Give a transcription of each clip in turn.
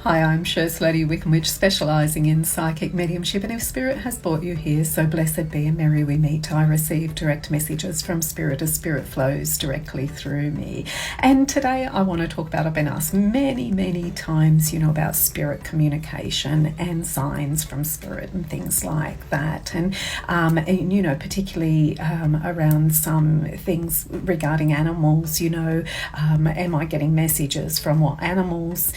Hi, I'm Cherslatyermedium, Wiccan Witch, specialising in psychic mediumship, and if Spirit has brought you here, so blessed be and merry we meet. I receive direct messages from Spirit as Spirit flows directly through me. And today I want to talk about, I've been asked many times, about Spirit communication and signs from Spirit and things like that. And particularly around some things regarding animals, am I getting messages from what animals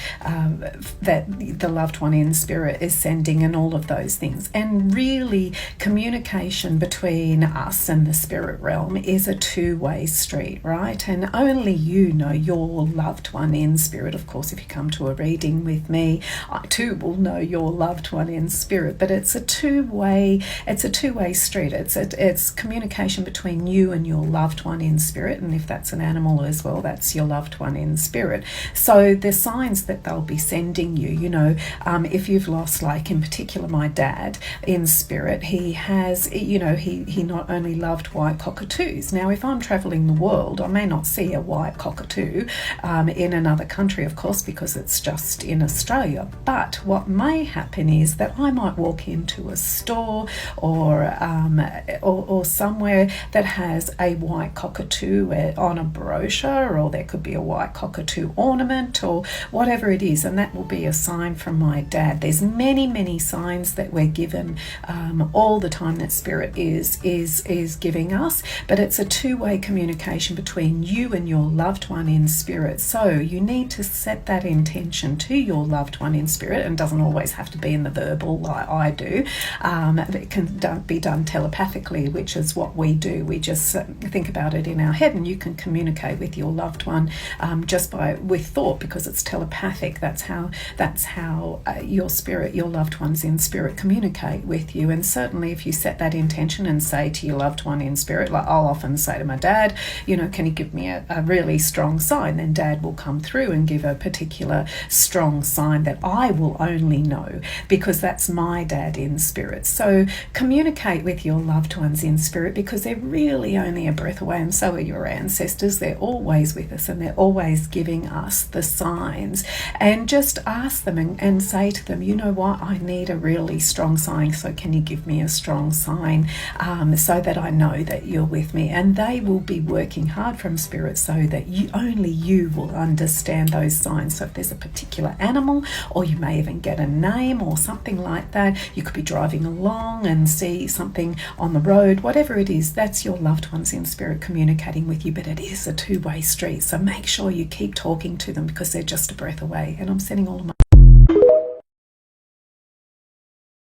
that the loved one in Spirit is sending, and all of those things. And really, communication between us and the spirit realm is a two-way street, right? And only you know your loved one in Spirit. Of course, if you come to a reading with me, I too will know your loved one in Spirit. But it's a two-way street. It's communication between you and your loved one in Spirit, and if that's an animal as well, that's your loved one in Spirit. So the signs that they'll be sending you, if you've lost, like in particular my dad in Spirit, he has, he not only loved white cockatoos. Now, if I'm traveling the world, I may not see a white cockatoo in another country, of course, because it's just in Australia. But what may happen is that I might walk into a store or somewhere that has a white cockatoo on a brochure, or there could be a white cockatoo ornament or whatever it is, and that will be a sign from my dad. There's many signs that we're given all the time that Spirit is giving us, but it's a two-way communication between you and your loved one in Spirit. So you need to set that intention to your loved one in Spirit, and it doesn't always have to be in the verbal like I do. It can be done telepathically, which is what we do. We just think about it in our head, and you can communicate with your loved one just with thought, because it's telepathic. That's how your loved ones in Spirit communicate with you. And certainly if you set that intention and say to your loved one in Spirit, like I'll often say to my dad, can you give me a really strong sign? Then Dad will come through and give a particular strong sign that I will only know, because that's my dad in Spirit. So communicate with your loved ones in Spirit, because they're really only a breath away, and so are your ancestors. They're always with us, and they're always giving us the signs. And just ask them and say to them, you know what, I need a really strong sign, so can you give me a strong sign so that I know that you're with me? And they will be working hard from Spirit so that only you will understand those signs. So if there's a particular animal, or you may even get a name or something like that, you could be driving along and see something on the road, whatever it is, that's your loved ones in Spirit communicating with you. But it is a two-way street, so make sure you keep talking to them, because they're just a breath away. And I'm sending all